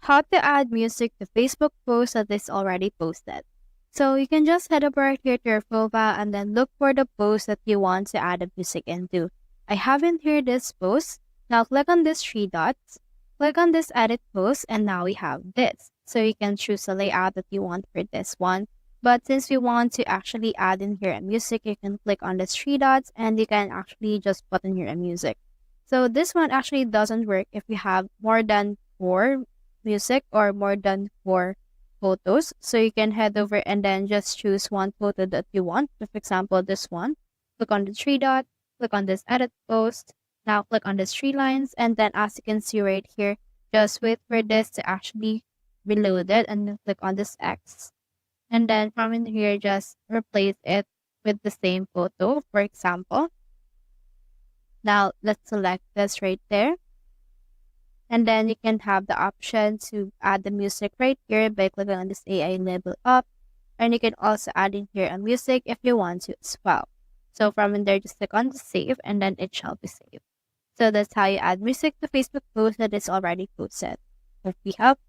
how to add music to Facebook post that is already posted. So you can just head over here to your profile and then look for the post that you want to add a music into. I have in here this post. Now click on these three dots, click on this edit post, and now we have this. So you can choose a layout that you want for this one. But since we want to actually add in here a music, you can click on these three dots and you can actually just put in here a music. So this one actually doesn't work if you have more than 4 music or more than 4 photos. So you can head over and then just choose one photo that you want. For example, this one. Click on the three dot, click on this edit post. Now click on these three lines, and then as you can see right here, just wait for this to actually be loaded and then click on this X. And then from in here, just replace it with the same photo, for example. Now let's select this right there. And then you can have the option to add the music right here by clicking on this AI label up. And you can also add in here a music if you want to as well. So from in there, just click on the save and then it shall be saved. So that's how you add music to Facebook post that is already posted. Hope we help.